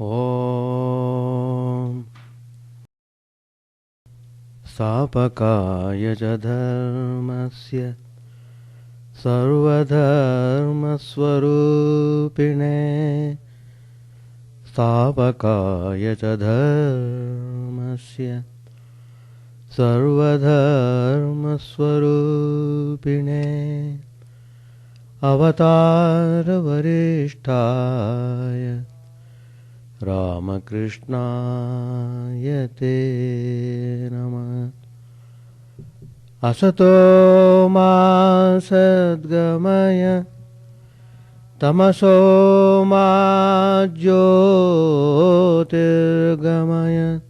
Om Sapakaya Dharmasya Sarvadharmaswarupine Sapakaya Dharmasya Sarvadharmaswarupine Avatara Varishtaya Ramakrishna Yate Namah Asato ma sadgamaya Tamaso ma jyotirgamaya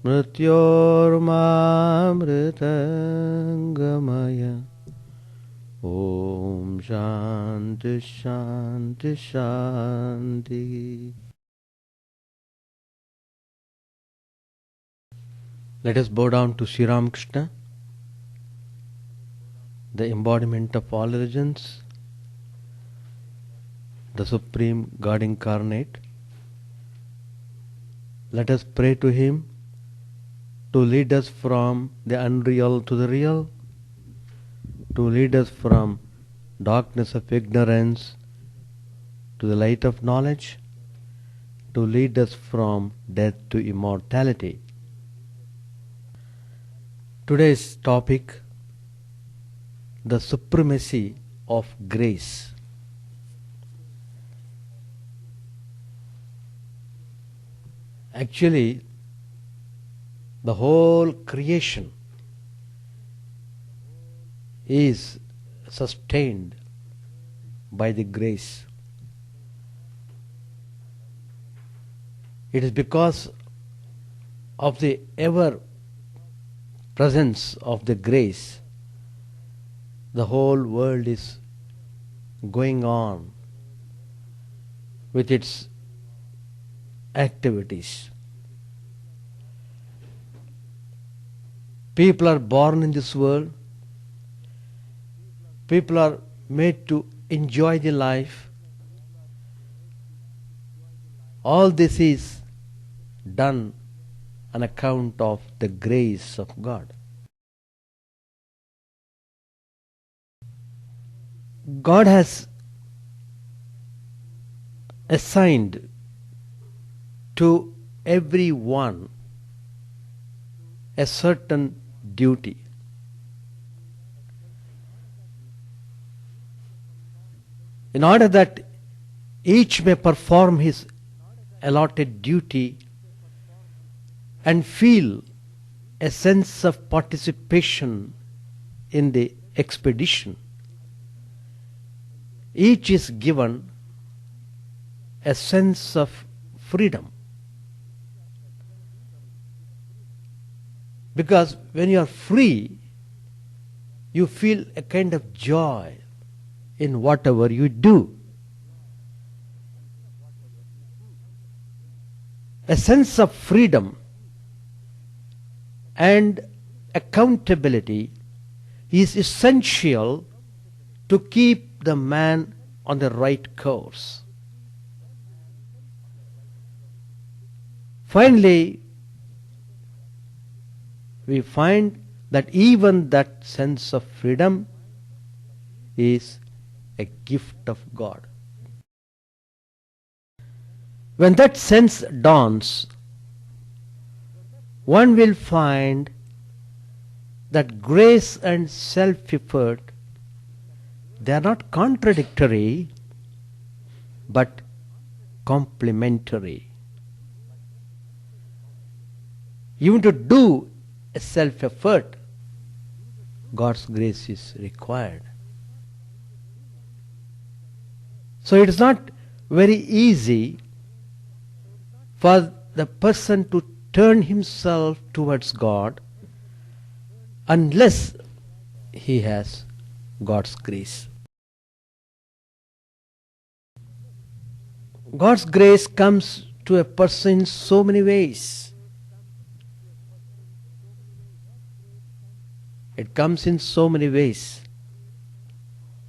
Mrityorma mritangamaya Om Shanti Shanti Shanti. Let us bow down to Sri Ramakrishna, the embodiment of all religions, the Supreme God Incarnate. Let us pray to Him to lead us from the unreal to the real, to lead us from darkness of ignorance to the light of knowledge, to lead us from death to immortality. Today's topic, the supremacy of grace. Actually, the whole creation is sustained by the grace. It is because of the ever presence of the grace the whole world is going on with its activities. People are born in this world. People are made to enjoy the life. All this is done on account of the grace of God. God has assigned to everyone a certain duty. In order that each may perform his allotted duty and feel a sense of participation in the expedition, each is given a sense of freedom. Because when you are free, you feel a kind of joy in whatever you do. A sense of freedom and accountability is essential to keep the man on the right course. Finally, we find that even that sense of freedom is a gift of God. When that sense dawns, one will find that grace and self-effort, they are not contradictory but complementary. Even to do a self-effort, God's grace is required. So it is not very easy for the person to turn himself towards God unless he has God's grace. God's grace comes to a person in so many ways. It comes in so many ways.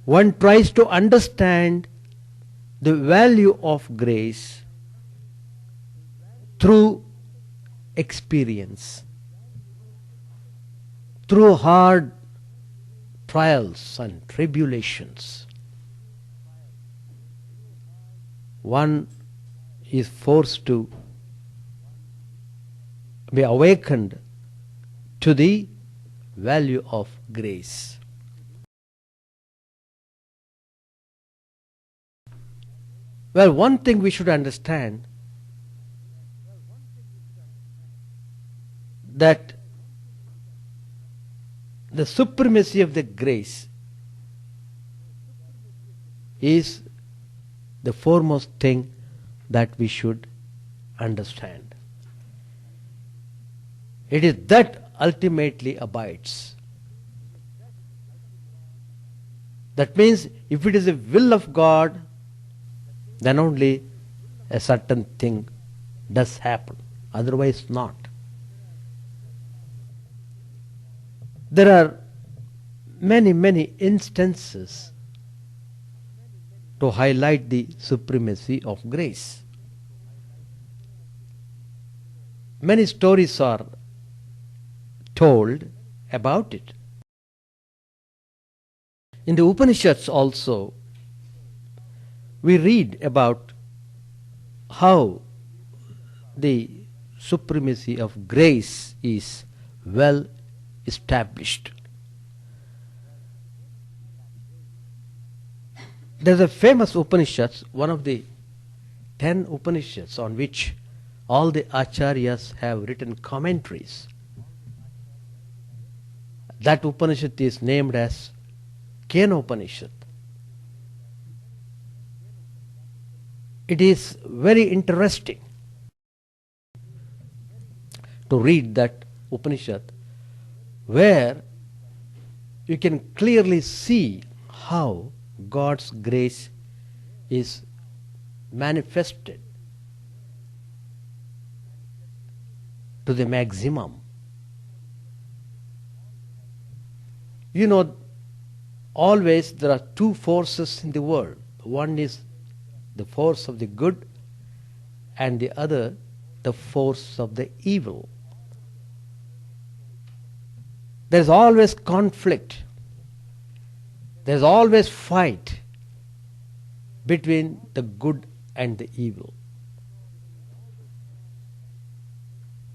One tries to understand the value of grace through experience, through hard trials and tribulations, one is forced to be awakened to the value of grace. Well, one thing we should understand, that the supremacy of the grace is the foremost thing that we should understand. It is that ultimately abides. That means if it is the will of God, then only a certain thing does happen, otherwise not. There are many instances to highlight the supremacy of grace. Many stories are told about it. In the Upanishads also, we read about how the supremacy of grace is well established. There's a famous Upanishads, one of the 10 Upanishads on which all the Acharyas have written commentaries. That Upanishad is named as Kena Upanishad. It is very interesting to read that Upanishad, where you can clearly see how God's grace is manifested to the maximum. You know, always there are two forces in the world. One is the force of the good, and the other the force of the evil. There's always conflict. There's always fight between the good and the evil.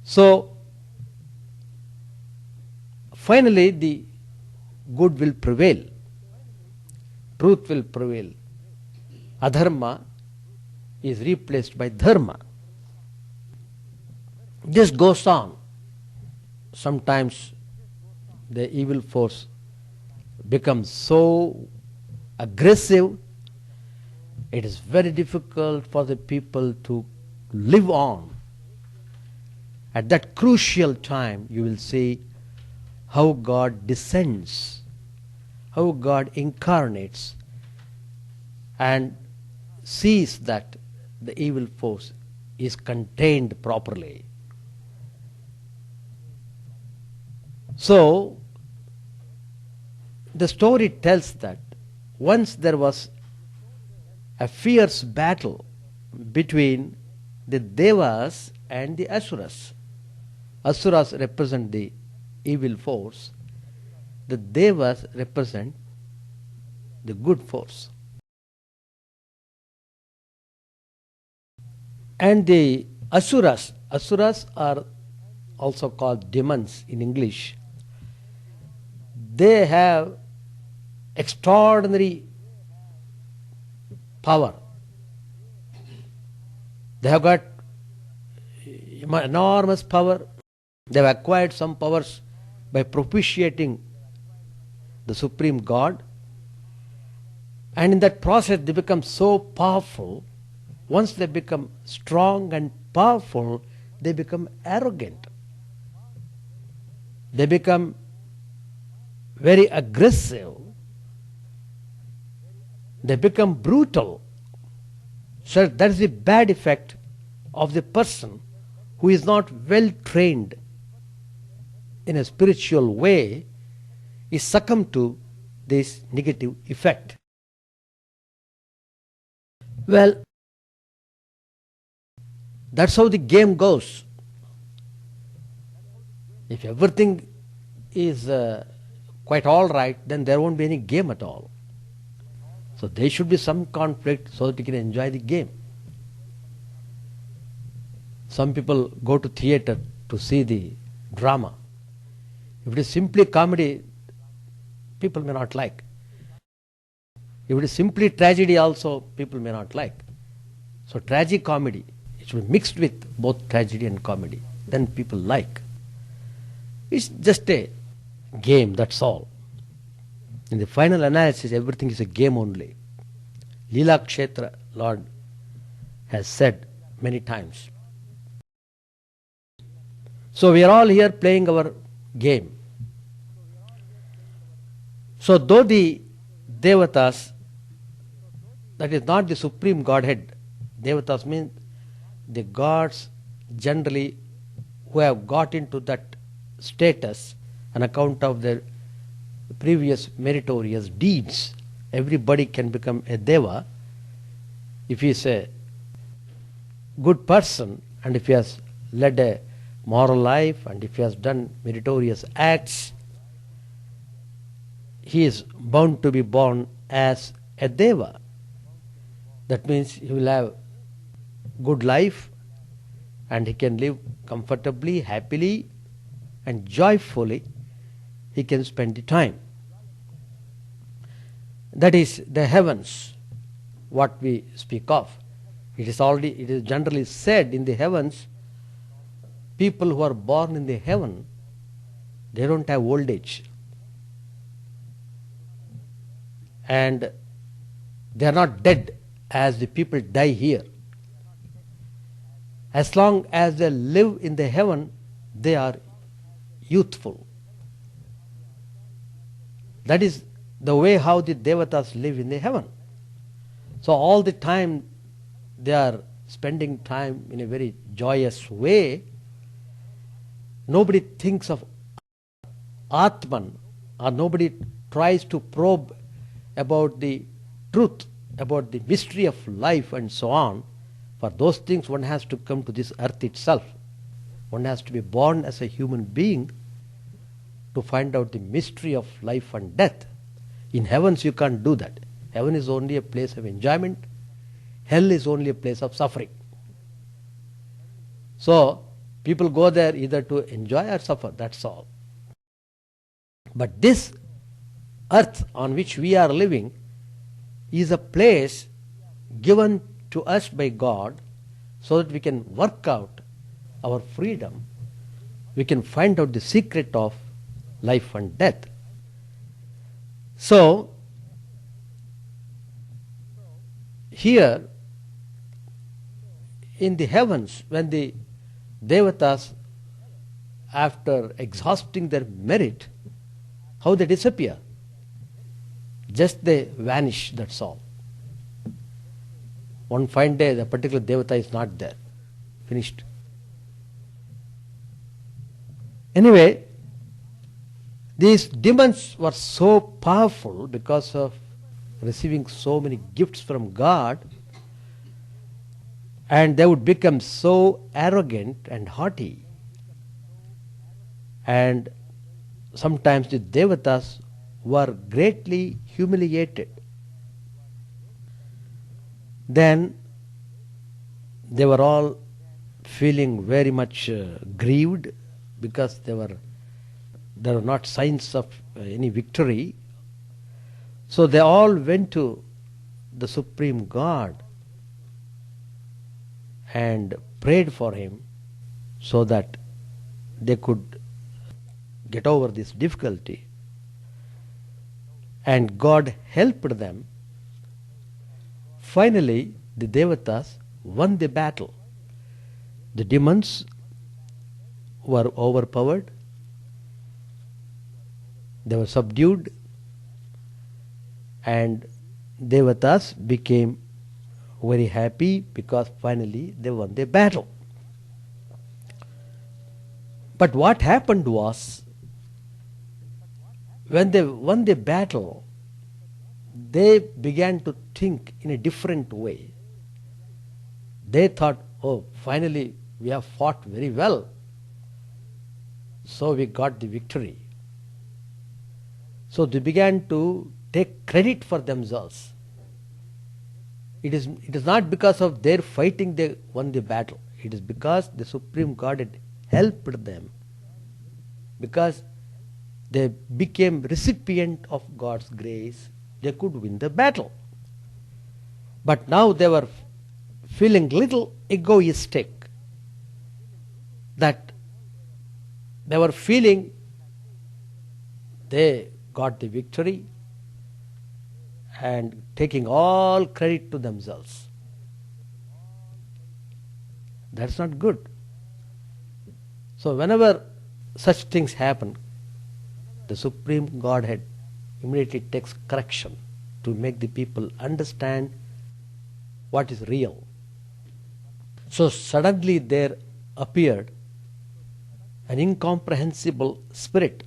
So, finally the good will prevail. Truth will prevail. Adharma is replaced by dharma. This goes on. Sometimes the evil force becomes so aggressive, it is very difficult for the people to live on. At that crucial time, you will see how God descends, how God incarnates, and sees that the evil force is contained properly. So, the story tells that once there was a fierce battle between the Devas and the Asuras. Asuras represent the evil force, the Devas represent the good force. And the Asuras are also called demons in English. They have extraordinary power. They have got enormous power. They have acquired some powers by propitiating the Supreme God. And in that process they become so powerful. Once they become strong and powerful, they become arrogant. They become very aggressive. They become brutal. So that is the bad effect of the person who is not well trained in a spiritual way, is succumbed to this negative effect. Well, That's how the game goes. If everything is quite all right, then there won't be any game at all. So there should be some conflict so that you can enjoy the game. Some people go to theatre to see the drama. If it is simply comedy, people may not like. If it is simply tragedy also, people may not like. So tragicomedy, it should be mixed with both tragedy and comedy. Then people like. It's just a game, that's all. In the final analysis, everything is a game only. Leela Kshetra, Lord has said many times. So we are all here playing our game. So though the Devatas, that is not the Supreme Godhead, Devatas means the gods generally who have got into that status on account of their previous meritorious deeds. Everybody can become a Deva if he is a good person and if he has led a moral life and if he has done meritorious acts. He is bound to be born as a Deva. That means he will have good life and he can live comfortably, happily and joyfully. He can spend the time. That is the heavens, what we speak of. It is generally said in the heavens, people who are born in the heaven, they don't have old age. And they are not dead as the people die here. As long as they live in the heaven, they are youthful. That is the way how the Devatas live in the heaven. So all the time they are spending time in a very joyous way. Nobody thinks of Atman, or nobody tries to probe about the truth, about the mystery of life and so on. For those things one has to come to this earth itself. One has to be born as a human being to find out the mystery of life and death. In heavens you can't do that. Heaven is only a place of enjoyment. Hell is only a place of suffering. So people go there either to enjoy or suffer, that's all. But this earth on which we are living is a place given to us by God so that we can work out our freedom. We can find out the secret of life and death. So here in the heavens, when the Devatas, after exhausting their merit, how they disappear? Just they vanish, that's all. One fine day, the particular Devata is not there. Finished. Anyway, these demons were so powerful because of receiving so many gifts from God, and they would become so arrogant and haughty. And sometimes the Devatas were greatly humiliated. Then they were all feeling very much grieved because there were not signs of any victory. So they all went to the Supreme God and prayed for him so that they could get over this difficulty. And God helped them. Finally, the Devatas won the battle. The demons were overpowered. They were subdued. And Devatas became very happy because finally they won the battle. But what happened was, when they won the battle, they began to think in a different way. They thought oh, finally we have fought very well, so we got the victory. So they began to take credit for themselves. It is not because of their fighting they won the battle. It is because the Supreme God had helped them, because they became recipient of God's grace, they could win the battle. But now they were feeling little egoistic, that they were feeling they got the victory and taking all credit to themselves. That's not good. So whenever such things happen, the Supreme Godhead immediately takes correction to make the people understand what is real. So suddenly there appeared an incomprehensible spirit.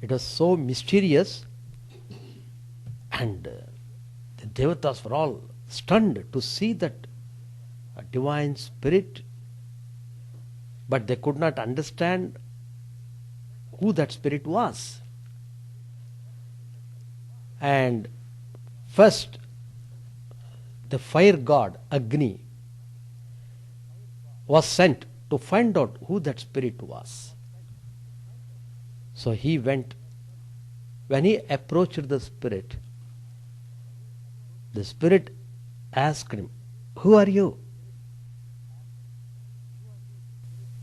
It was so mysterious, and the devatas were all stunned to see that a divine spirit, but they could not understand who that spirit was. And first, the fire god Agni was sent to find out who that spirit was. So he went. When he approached the spirit asked him, "Who are you?"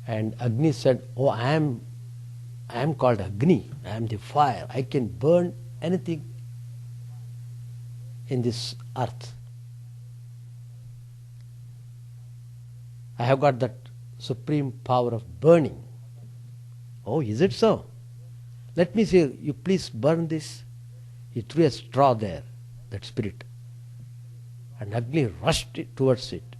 And Agni said, "Oh, I am called Agni. I am the fire. I can burn anything in this earth. I have got that supreme power of burning." "Oh, is it so? Let me see, you please burn this." He threw a straw there, that spirit, and Agni rushed towards it.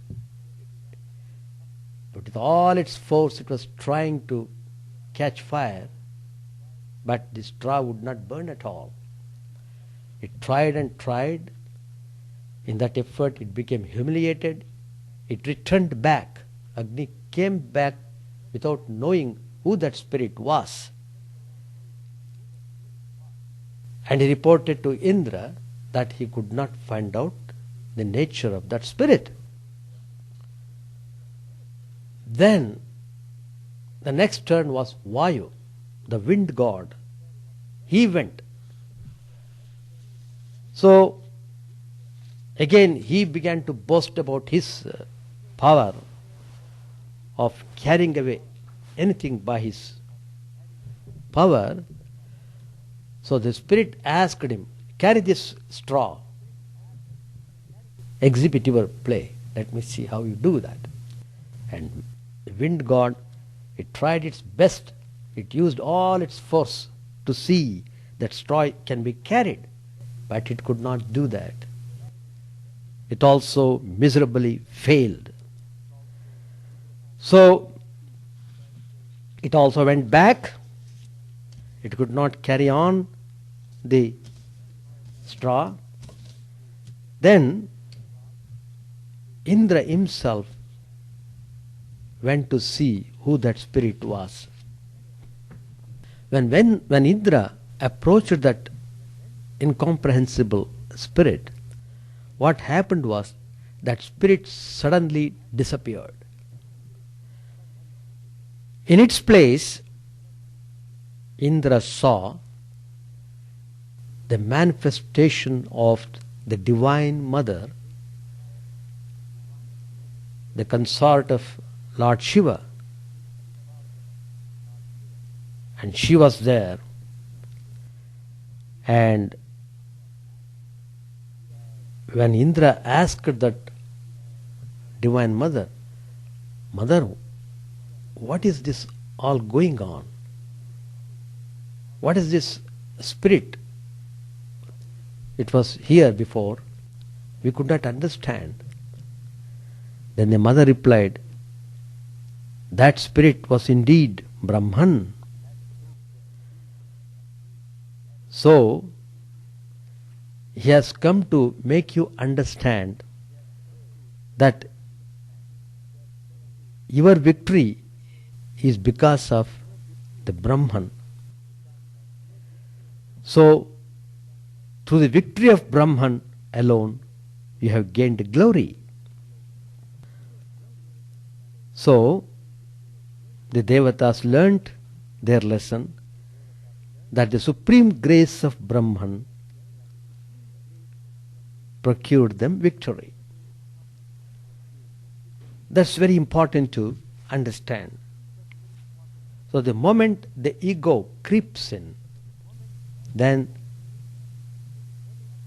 But with all its force it was trying to catch fire, but the straw would not burn at all. It tried and tried. In that effort it became humiliated. It returned back. Agni came back without knowing who that spirit was. And he reported to Indra that he could not find out the nature of that spirit. Then the next turn was Vayu, the wind god. He went. So again he began to boast about his power of carrying away anything by his power. So the spirit asked him, "Carry this straw, exhibit your play. Let me see how you do that." And the wind god, it tried its best. It used all its force to see that straw can be carried, but it could not do that. It also miserably failed. So it also went back. It could not carry on the straw. Then Indra himself went to see who that spirit was. When Indra approached that incomprehensible spirit, what happened was that spirit suddenly disappeared. In its place, Indra saw the manifestation of the Divine Mother, the consort of Lord Shiva. And she was there. And when Indra asked that Divine Mother, "Mother, what is this all going on? What is this spirit? It was here before. We could not understand." Then the mother replied, "That spirit was indeed Brahman. So he has come to make you understand that your victory is because of the Brahman. So, through the victory of Brahman alone, you have gained glory. So, the Devatas learnt their lesson that the supreme grace of Brahman procured them victory. That's very important to understand. So the moment the ego creeps in, then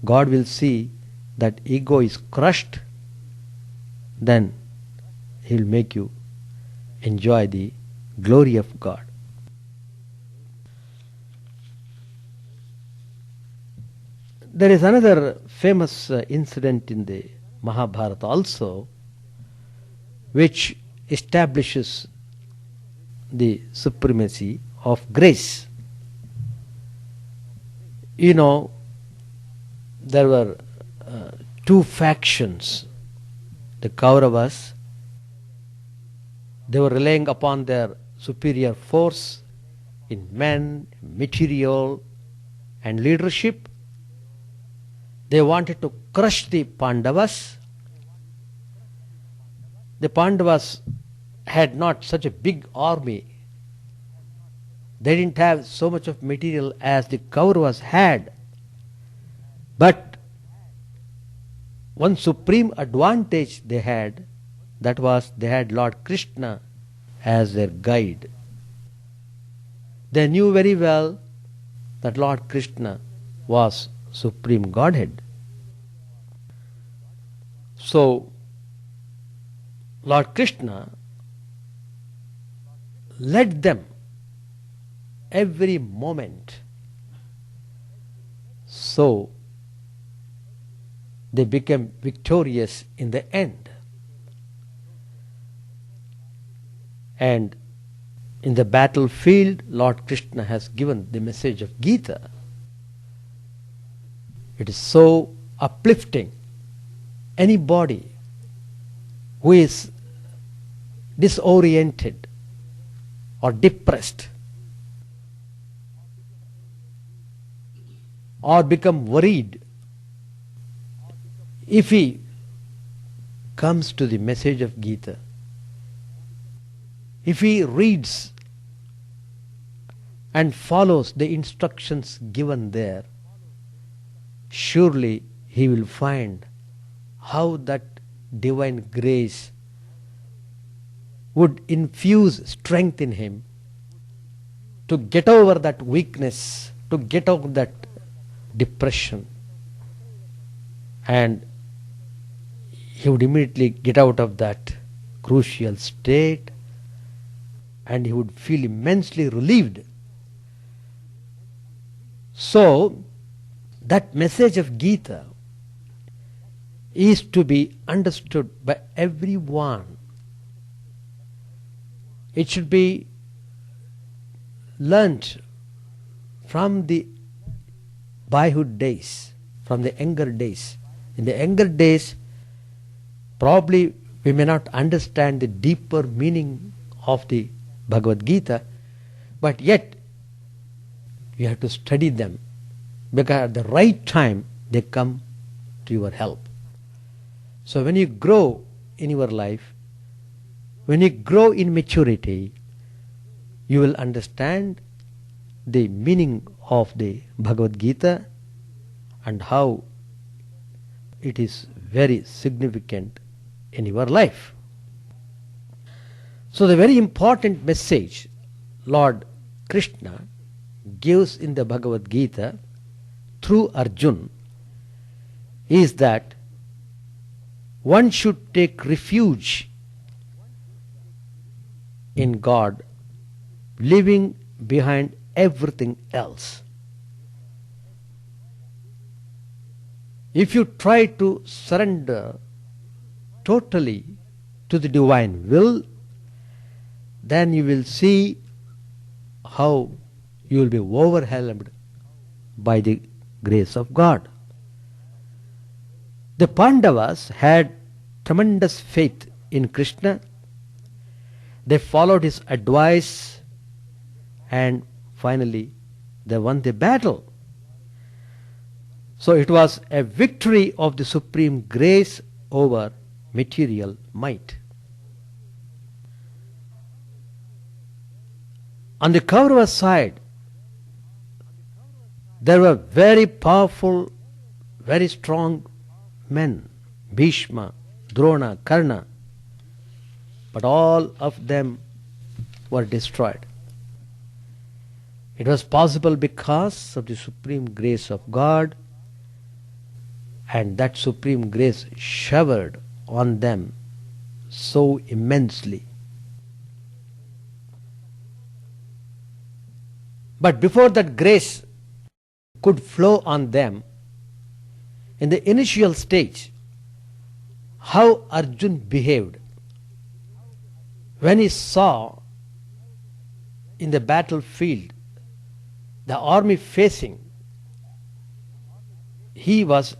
God will see that ego is crushed, then He will make you enjoy the glory of God. There is another famous incident in the Mahabharata also, which establishes the supremacy of grace. You know, there were two factions. The Kauravas, they were relying upon their superior force in men, material, and leadership. They wanted to crush the Pandavas. The Pandavas had not such a big army. They didn't have so much of material as the Kauravas had. But one supreme advantage they had, that was they had Lord Krishna as their guide. They knew very well that Lord Krishna was Supreme Godhead. So, Lord Krishna led them every moment. So, they became victorious in the end. And in the battlefield, Lord Krishna has given the message of Gita. It is so uplifting. Anybody who is disoriented or depressed or become worried, if he comes to the message of Gita, if he reads and follows the instructions given there, surely he will find how that divine grace would infuse strength in him to get over that weakness, to get over that depression, and he would immediately get out of that crucial state and he would feel immensely relieved. So, that message of Gita is to be understood by everyone. It should be learnt from the boyhood days, from the younger days. In the younger days, probably we may not understand the deeper meaning of the Bhagavad Gita, but yet you have to study them, because at the right time they come to your help. So when you grow in your life, when you grow in maturity, you will understand the meaning of the Bhagavad Gita and how it is very significant in your life. So the very important message Lord Krishna gives in the Bhagavad Gita through Arjuna is that one should take refuge in God, leaving behind everything else. If you try to surrender totally to the divine will, then you will see how you will be overwhelmed by the grace of God. The Pandavas had tremendous faith in Krishna, They followed his advice and finally they won the battle. So it was a victory of the supreme grace over material might. On the Kaurava side, there were very powerful, very strong men, Bhishma, Drona, Karna, but all of them were destroyed. It was possible because of the supreme grace of God, and that supreme grace showered on them so immensely. But before that grace could flow on them, in the initial stage, how Arjun behaved when he saw in the battlefield the army facing, he was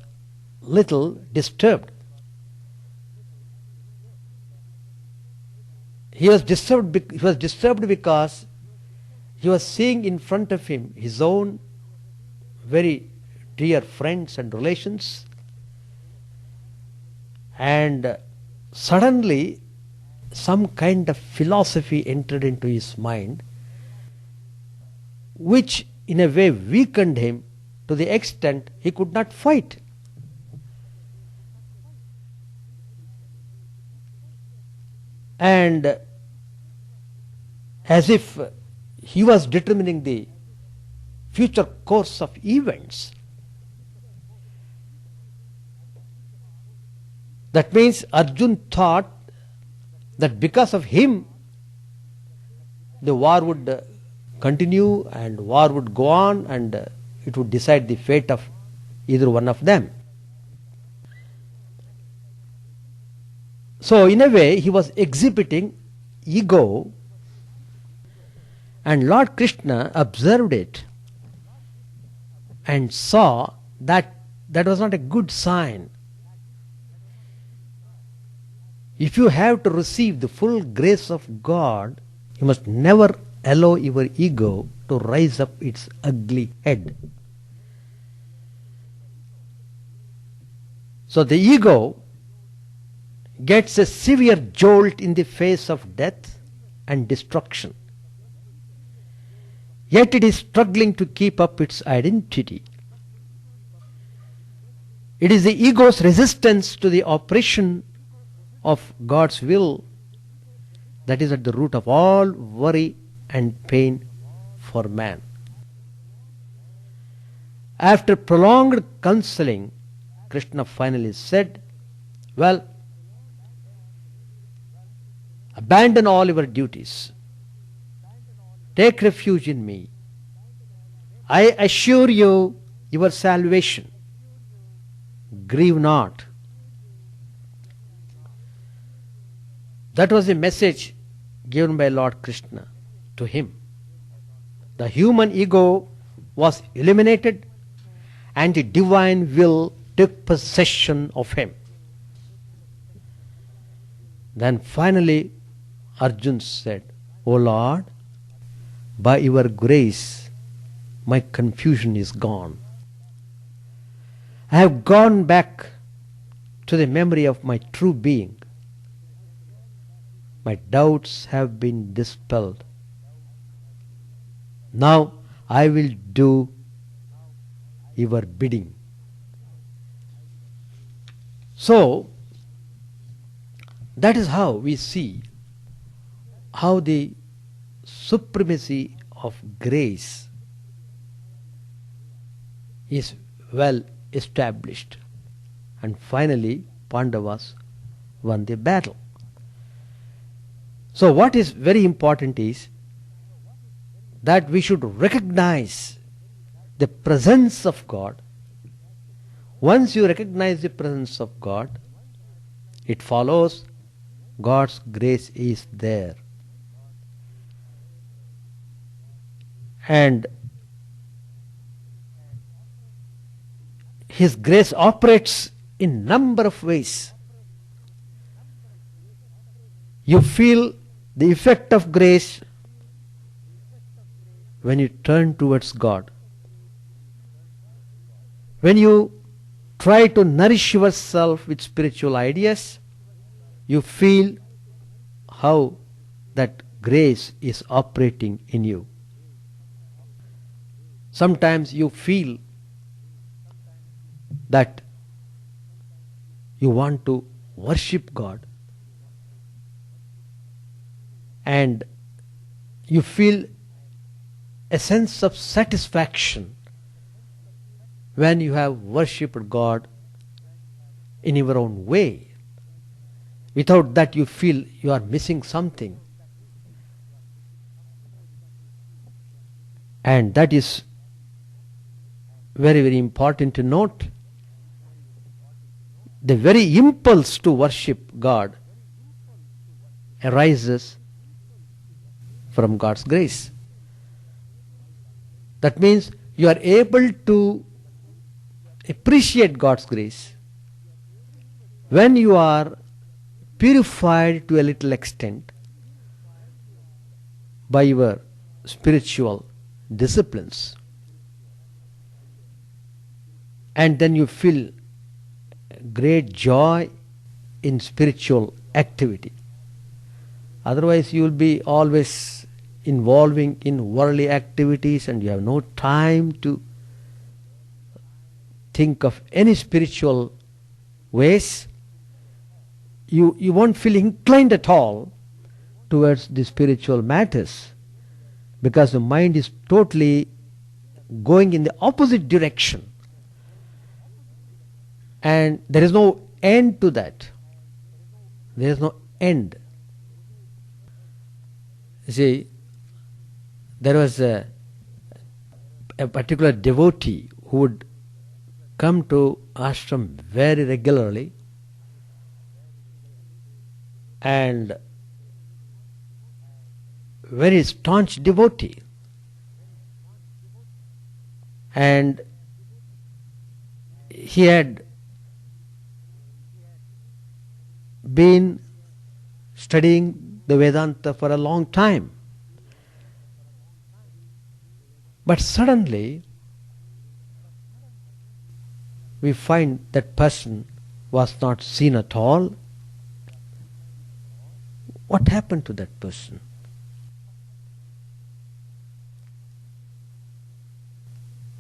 little disturbed. He was disturbed because he was seeing in front of him his own very dear friends and relations, and suddenly some kind of philosophy entered into his mind, which in a way weakened him to the extent he could not fight. And as if he was determining the future course of events. That means Arjun thought that because of him the war would continue and war would go on, and it would decide the fate of either one of them. So in a way he was exhibiting ego, and Lord Krishna observed it and saw that that was not a good sign. If you have to receive the full grace of God, you must never allow your ego to rise up its ugly head. So the ego gets a severe jolt in the face of death and destruction. Yet it is struggling to keep up its identity. It is the ego's resistance to the operation of God's will that is at the root of all worry and pain for man. After prolonged counseling, Krishna finally said, well, abandon all your duties. Take refuge in me. I assure you your salvation. Grieve not. That was the message given by Lord Krishna to him. The human ego was eliminated and the divine will took possession of him. Then finally Arjun said, O Lord, by your grace my confusion is gone. I have gone back to the memory of my true being. My doubts have been dispelled. Now I will do your bidding. So that is how we see how the supremacy of grace is well established, and finally Pandavas won the battle. So what is very important is that we should recognize the presence of God. Once you recognize the presence of God, it follows God's grace is there. And His grace operates in number of ways. You feel The effect of grace when you turn towards God, when you try to nourish yourself with spiritual ideas, you feel how that grace is operating in you. Sometimes you feel that you want to worship God, and you feel a sense of satisfaction when you have worshipped God in your own way. Without that, you feel you are missing something. And that is very, very important to note. The very impulse to worship God arises from God's grace. That means you are able to appreciate God's grace when you are purified to a little extent by your spiritual disciplines, and then you feel great joy in spiritual activity. Otherwise you will be always involving in worldly activities and you have no time to think of any spiritual ways. You won't feel inclined at all towards the spiritual matters, because the mind is totally going in the opposite direction, and there is no end to that. There is no end. You see, there was a particular devotee who would come to ashram very regularly, and very staunch devotee, and he had been studying the Vedanta for a long time. But suddenly we find that person was not seen at all. What happened to that person?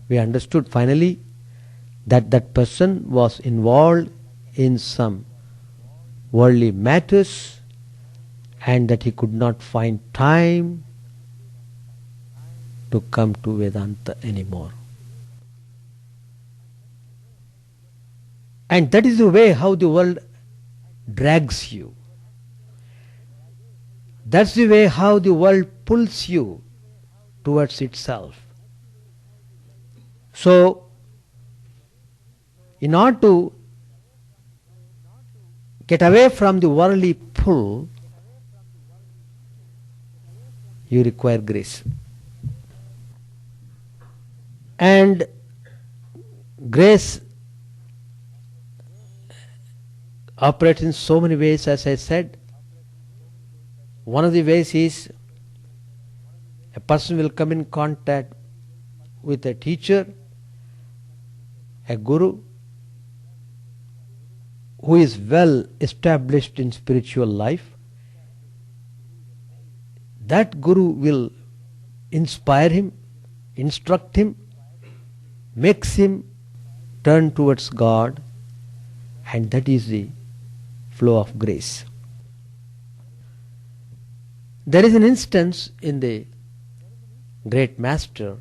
We understood finally that that person was involved in some worldly matters, and that he could not find time to come to Vedanta anymore. And that is the way how the world drags you. That's the way how the world pulls you towards itself. So, in order to get away from the worldly pull, you require grace. And grace operates in so many ways, as I said. One of the ways is a person will come in contact with a teacher, a guru, who is well established in spiritual life. That guru will inspire him, instruct him, makes him turn towards God, and that is the flow of grace. There is an instance in the great master,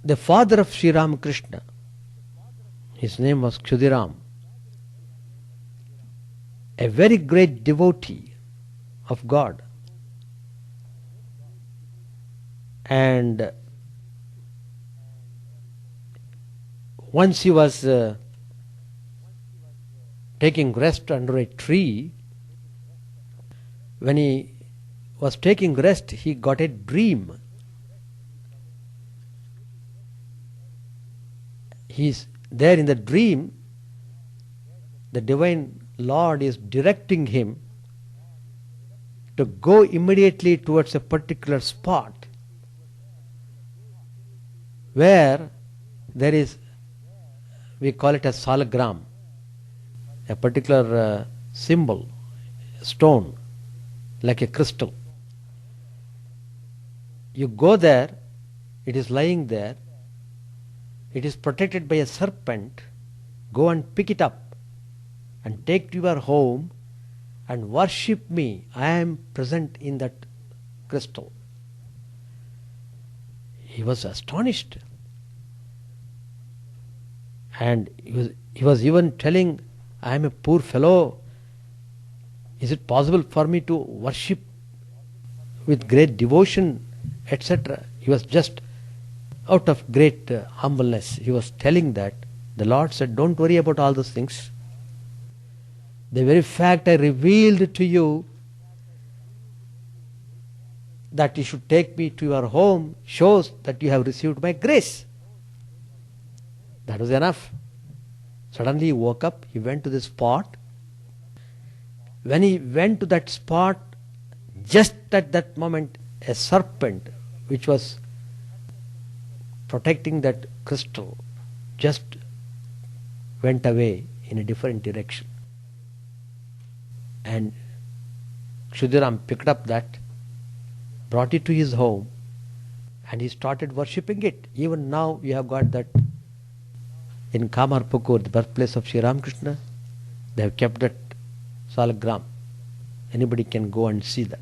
the father of Sri Ramakrishna. His name was Khudiram, a very great devotee of God. And once he was taking rest under a tree. When he was taking rest, he got a dream. He is there in the dream. The divine Lord is directing him to go immediately towards a particular spot where there is, we call it a salagram, a particular symbol, stone, like a crystal. You go there, it is lying there, it is protected by a serpent. Go and pick it up and take to your home and worship me. I am present in that crystal. He was astonished. And he was even telling, I am a poor fellow. Is it possible for me to worship with great devotion, etc.? He was just out of great humbleness. He was telling that. The Lord said, don't worry about all those things. The very fact I revealed to you that you should take me to your home shows that you have received my grace. That was enough. Suddenly he woke up, he went to the spot. When he went to that spot, just at that moment, a serpent which was protecting that crystal just went away in a different direction. And Kshudiram picked up that, brought it to his home, and he started worshipping it. Even now we have got that in Kamarpukur, the birthplace of Sri Ramakrishna. They have kept that salagram. Anybody can go and see that.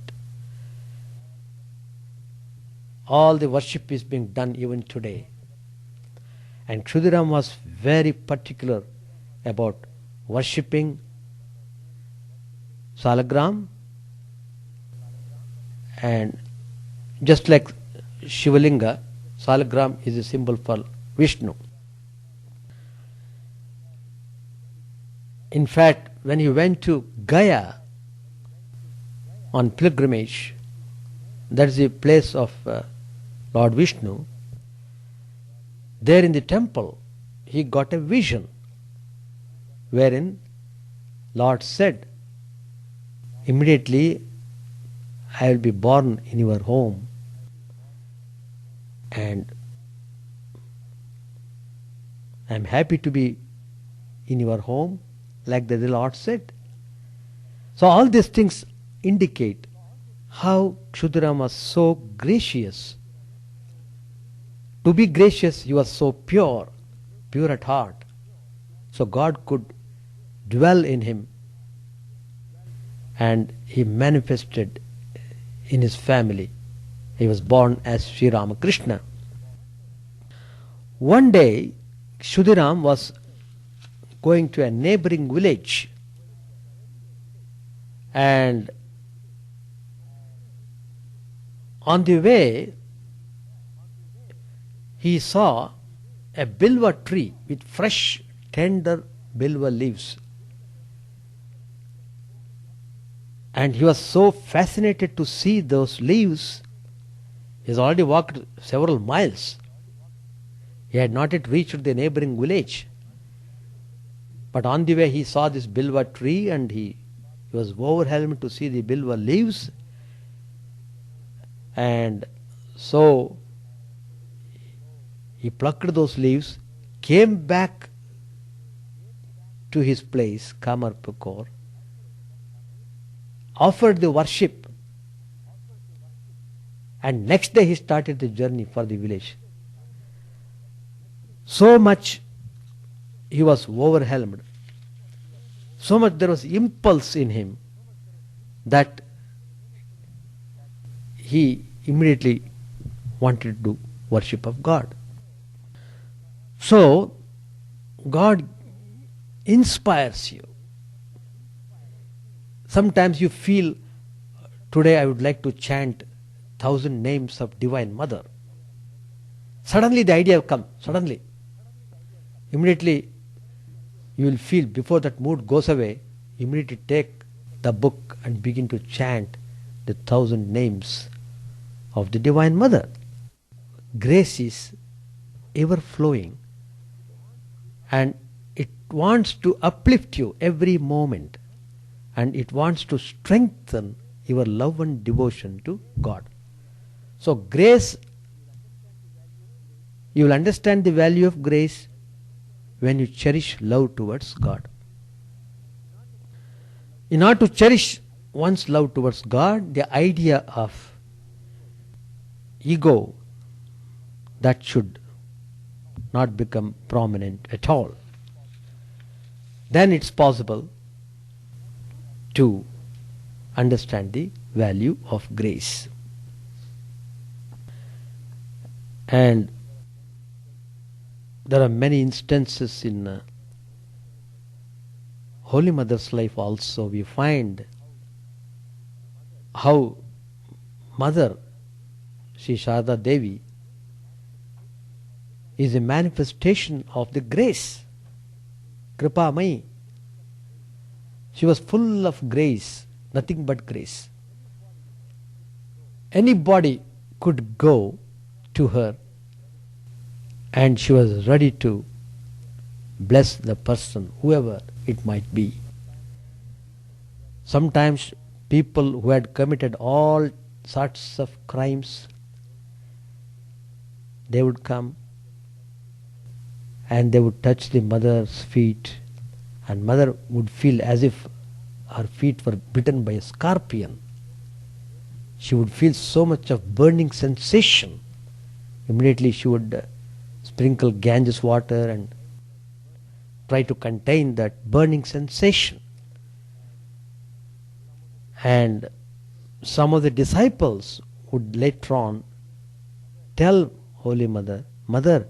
All the worship is being done even today. And Kshudiram was very particular about worshipping salagram, and just like Shivalinga, salagram is a symbol for Vishnu. In fact, when he went to Gaya on pilgrimage, that is the place of Lord Vishnu, there in the temple he got a vision wherein Lord said, immediately I will be born in your home, and I am happy to be in your home, like the Lord said. So all these things indicate how Kshudiram was so gracious. To be gracious, he was so pure, pure at heart. So God could dwell in him, and he manifested in his family. He was born as Sri Ramakrishna. One day, Kshudiram was going to a neighboring village, and on the way he saw a bilva tree with fresh, tender bilva leaves. And he was so fascinated to see those leaves. He has already walked several miles. He had not yet reached the neighboring village. But on the way he saw this bilva tree, and he was overwhelmed to see the bilva leaves. And so he plucked those leaves, came back to his place, Kamarpukur, offered the worship, and next day he started the journey for the village. So much he was overwhelmed, so much there was impulse in him that he immediately wanted to do worship of God. So God inspires you. Sometimes you feel, today I would like to chant 1,000 names of Divine Mother. Suddenly the idea will come, suddenly. Immediately you will feel, before that mood goes away, immediately take the book and begin to chant the 1,000 names of the Divine Mother. Grace is ever flowing, and it wants to uplift you every moment. and it wants to strengthen your love and devotion to God. So grace, you will understand the value of grace when you cherish love towards God. In order to cherish one's love towards God, the idea of ego, that should not become prominent at all. Then it's possible to understand the value of grace. And there are many instances in Holy Mother's life also. We find how Mother Sri Sharda Devi is a manifestation of the grace, Kripa Mai. She was full of grace, nothing but grace. Anybody could go to her and she was ready to bless the person, whoever it might be. Sometimes people who had committed all sorts of crimes, they would come and they would touch the mother's feet, and mother would feel as if her feet were bitten by a scorpion. She would feel so much of burning sensation. Immediately she would sprinkle Ganges water and try to contain that burning sensation. And some of the disciples would later on tell Holy Mother, Mother,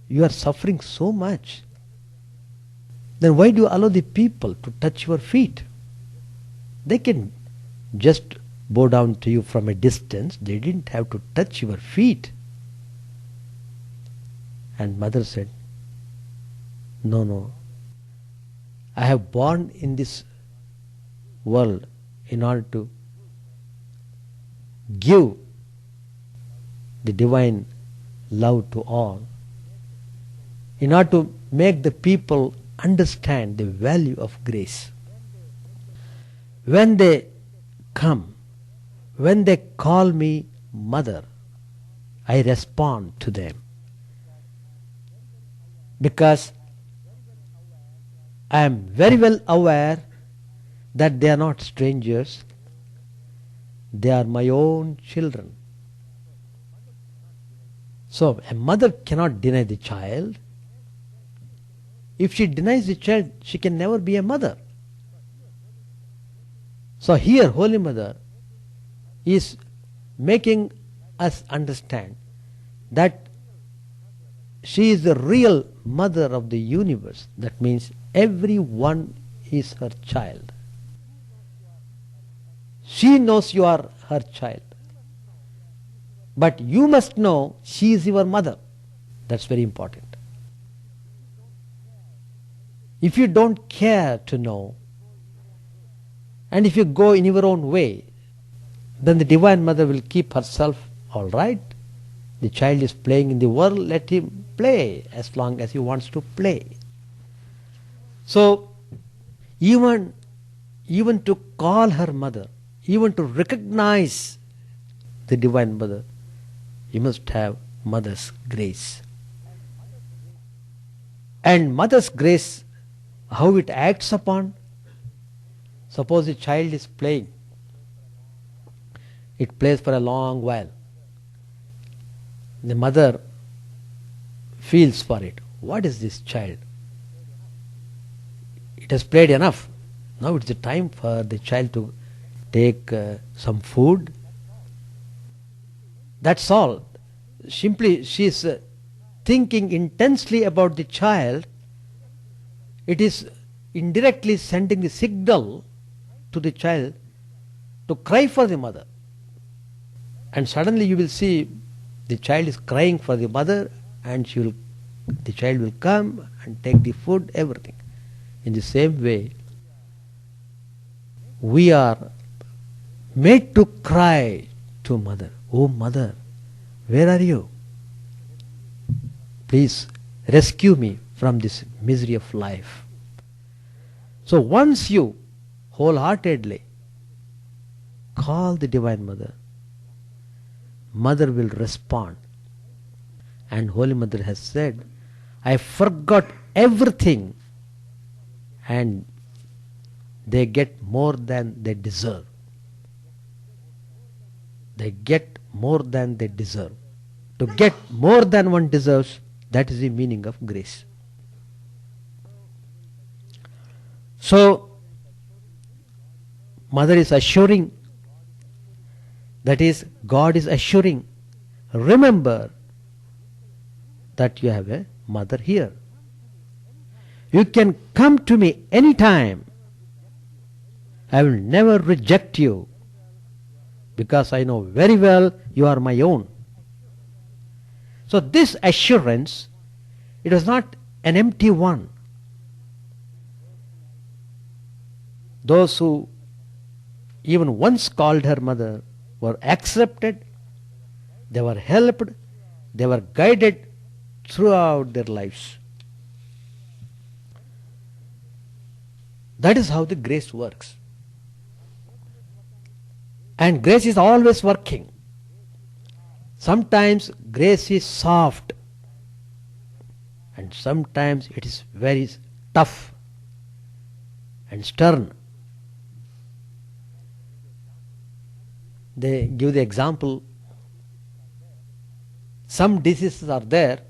you are suffering so much. Then why do you allow the people to touch your feet? They can just bow down to you from a distance. They didn't have to touch your feet. And Mother said, no, I have born in this world in order to give the divine love to all, in order to make the people understand the value of grace. When they come, when they call me Mother, I respond to them, because I am very well aware that they are not strangers, they are my own children. So a mother cannot deny the child. If she denies the child, she can never be a mother. So here Holy Mother is making us understand that she is the real mother of the universe. That means everyone is her child. She knows you are her child. But you must know she is your mother. That's very important. If you don't care to know, and if you go in your own way, then the Divine Mother will keep herself all right. The child is playing in the world, let him play as long as he wants to play. So, even to call her mother, even to recognize the Divine Mother, you must have Mother's grace. And Mother's grace, how it acts upon, suppose a child is playing, it plays for a long while. The mother feels for it. What is this child? It has played enough. Now it's the time for the child to take some food. That's all. Simply she is thinking intensely about the child. It is indirectly sending the signal to the child to cry for the mother. And suddenly you will see the child is crying for the mother, and the child will come and take the food, everything. In the same way, we are made to cry to Mother. Oh Mother, where are you? Please rescue me from this misery of life. So once you wholeheartedly, call the Divine Mother. Mother will respond. And Holy Mother has said, I forgot everything, and they get more than they deserve. They get more than they deserve. To get more than one deserves, that is the meaning of grace. So, Mother is assuring, that is, God is assuring, remember that you have a mother here. You can come to me anytime. I will never reject you, because I know very well you are my own. So this assurance, it was not an empty one. Those who even once called her mother were accepted, they were helped, they were guided throughout their lives. That is how the grace works. And grace is always working. Sometimes grace is soft, and sometimes it is very tough and stern. They give the example, some diseases are there,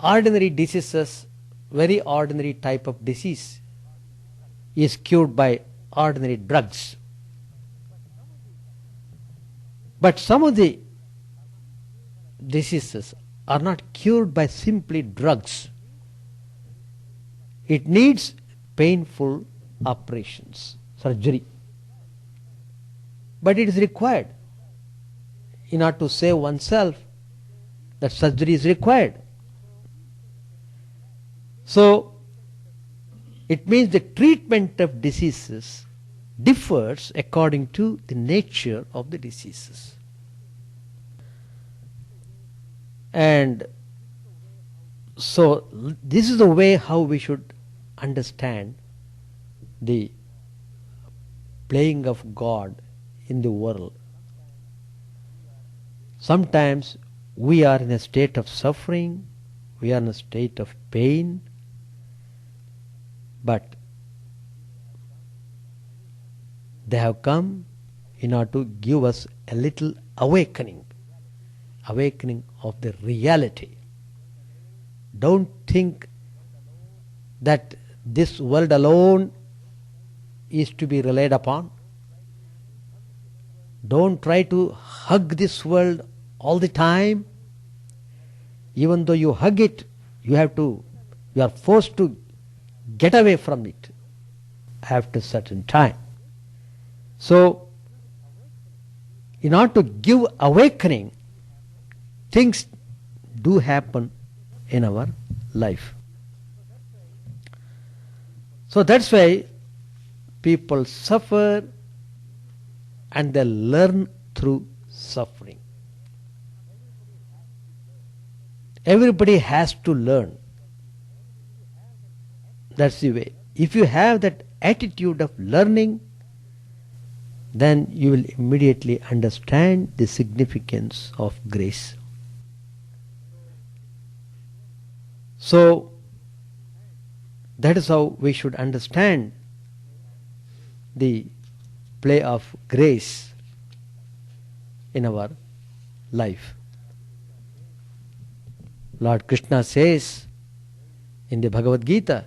ordinary diseases, very ordinary type of disease is cured by ordinary drugs. But some of the diseases are not cured by simply drugs. It needs painful operations, surgery. But it is required. In order to save oneself, that surgery is required. So, it means the treatment of diseases differs according to the nature of the diseases. And so, this is the way how we should understand the playing of God in the world. Sometimes we are in a state of suffering, we are in a state of pain, but they have come in order to give us a little awakening of the reality. Don't think that this world alone is to be relied upon. Don't try to hug this world all the time. Even though you hug it, you are forced to get away from it after a certain time. So, in order to give awakening, things do happen in our life. So that's why people suffer, and they learn through suffering. Everybody has to learn. That's the way. If you have that attitude of learning, then you will immediately understand the significance of grace. So, that is how we should understand the play of grace in our life. Lord Krishna says in the Bhagavad Gita,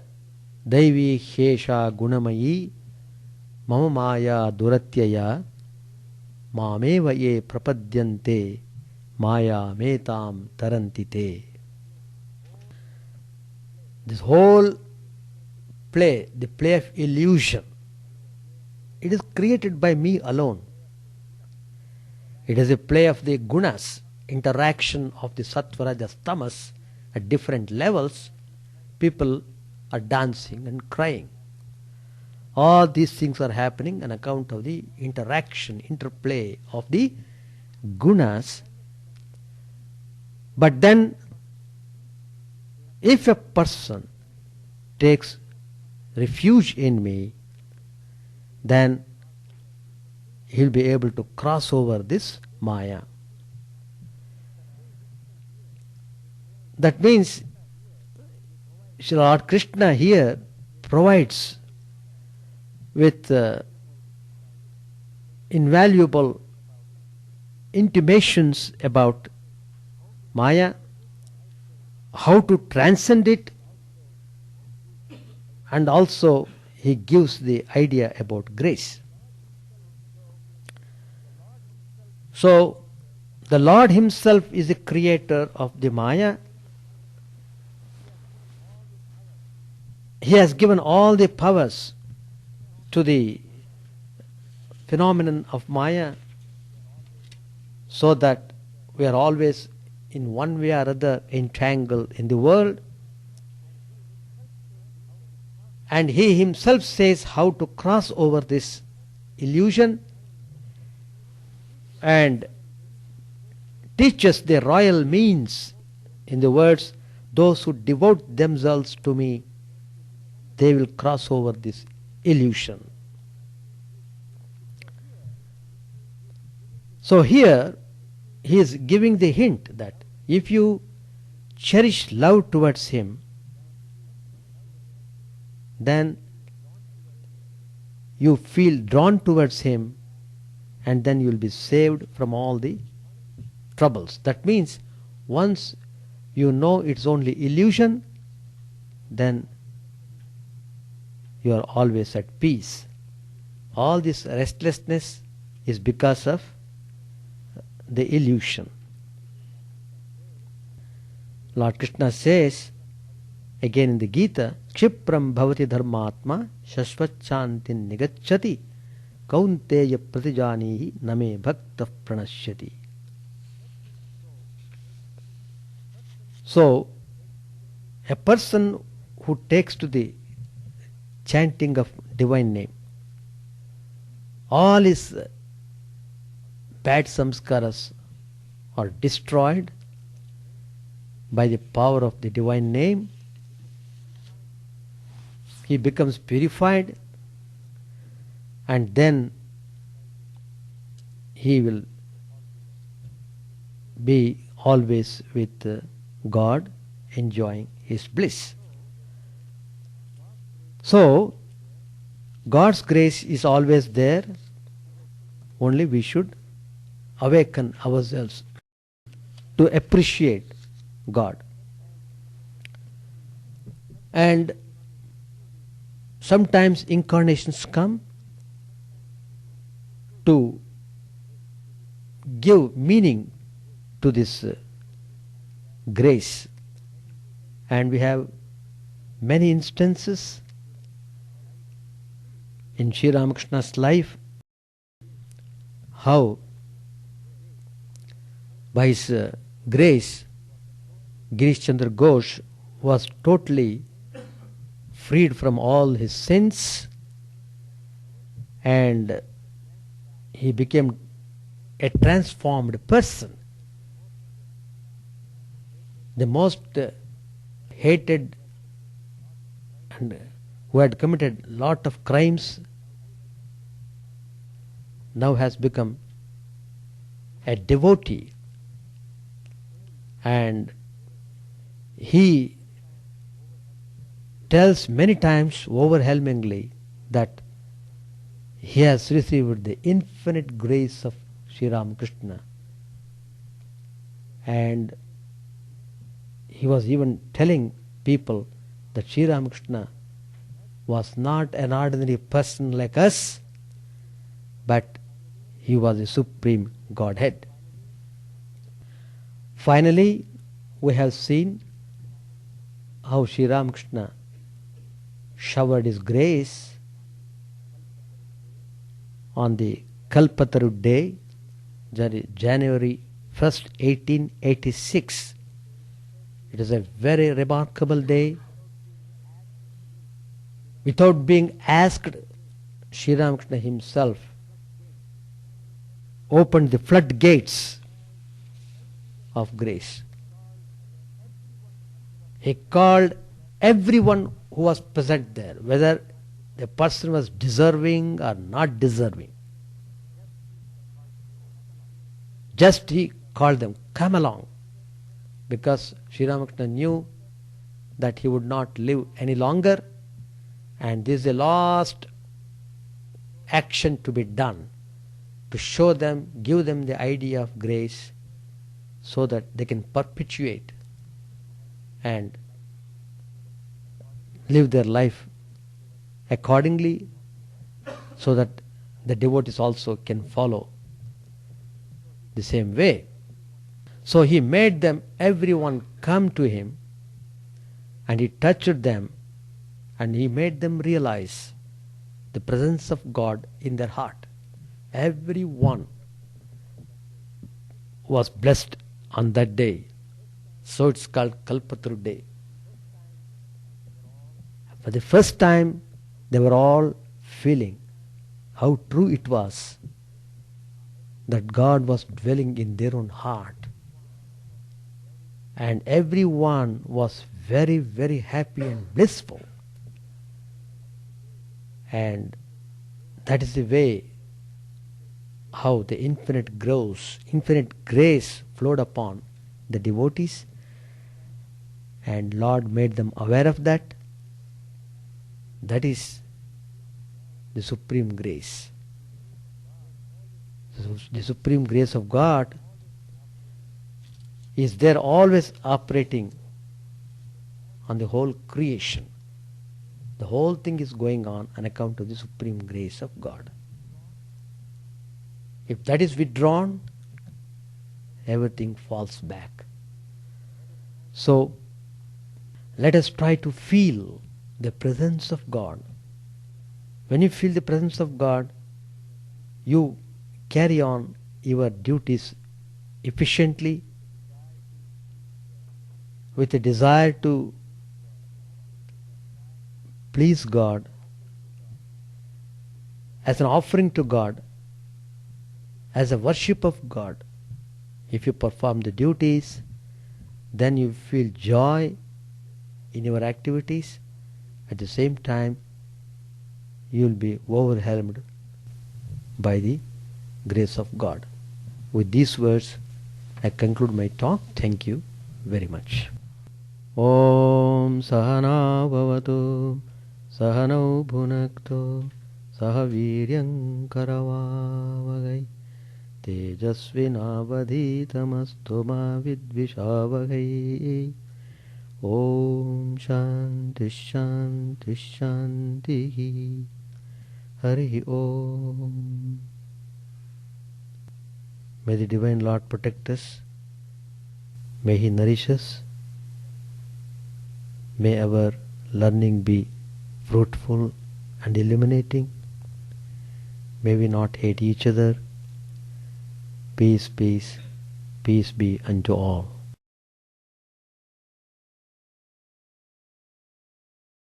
Daivi Hesha Gunamayi Mama Maya Duratyaya Mameva Ye Prapadyante Maya Metam Tarantite. This whole play, the play of illusion, it is created by me alone. It is a play of the gunas, interaction of the sattva, rajas, tamas at different levels. People are dancing and crying. All these things are happening on account of the interaction, interplay of the gunas. But then, if a person takes refuge in me, then he'll be able to cross over this Maya. That means Sri Lord Krishna here provides with invaluable intimations about Maya, how to transcend it, and also he gives the idea about grace. So the Lord himself is the creator of the Maya. He has given all the powers to the phenomenon of Maya, so that we are always in one way or other entangled in the world. And he himself says how to cross over this illusion and teaches the royal means in the words, those who devote themselves to me, they will cross over this illusion. So here he is giving the hint that if you cherish love towards him, then you feel drawn towards him, and then you will be saved from all the troubles. That means once you know it's only illusion, then you are always at peace. All this restlessness is because of the illusion. Lord Krishna says again in the Gita, Kshipram bhavati dharmatma shashvachantin nigacchati kaunteya pratijanihi name bhakta pranashyati. So a person who takes to the chanting of divine name, all his bad samskaras are destroyed by the power of the divine name. He becomes purified, and then he will be always with God, enjoying his bliss. So God's grace is always there, only we should awaken ourselves to appreciate God. And sometimes incarnations come to give meaning to this grace, and we have many instances in Sri Ramakrishna's life how by his grace Girish Chandra Ghosh was totally freed from all his sins, and he became a transformed person. The most hated and who had committed lot of crimes now has become a devotee, and he tells many times overwhelmingly that he has received the infinite grace of Sri Ramakrishna, and he was even telling people that Sri Ramakrishna was not an ordinary person like us, but he was a supreme Godhead. Finally, we have seen how Sri Ramakrishna showered his grace on the Kalpataru day, January 1st, 1886. It is a very remarkable day. Without being asked, Sri Ramakrishna himself opened the floodgates of grace. He called everyone who was present there, whether the person was deserving or not deserving. Just he called them, come along, because Sri Ramakrishna knew that he would not live any longer, and this is the last action to be done, to show them, give them the idea of grace, so that they can perpetuate and live their life accordingly, so that the devotees also can follow the same way. So he made them, everyone come to him, and he touched them, and he made them realize the presence of God in their heart. Everyone was blessed on that day. So it's called Kalpatru Day. For the first time, they were all feeling how true it was that God was dwelling in their own heart. And everyone was very, very happy and blissful. And that is the way how the infinite grace flowed upon the devotees, and Lord made them aware of that. That is the supreme grace. The supreme grace of God is there always operating on the whole creation. The whole thing is going on account of the supreme grace of God. If that is withdrawn, everything falls back. So let us try to feel the presence of God. When you feel the presence of God, you carry on your duties efficiently, with a desire to please God, as an offering to God, as a worship of God. If you perform the duties, then you feel joy in your activities. At the same time, you will be overwhelmed by the grace of God. With these words, I conclude my talk. Thank you very much. Om Sahana Bhavatu Sahanau Bhunakto Sahaviryam Karavavagai Tejasvinavadhitamastu ma vidvishavai. Om Shanti Shanti Shanti. Hari Om. May the Divine Lord protect us. May He nourish us. May our learning be fruitful and illuminating. May we not hate each other. Peace, peace, peace be unto all.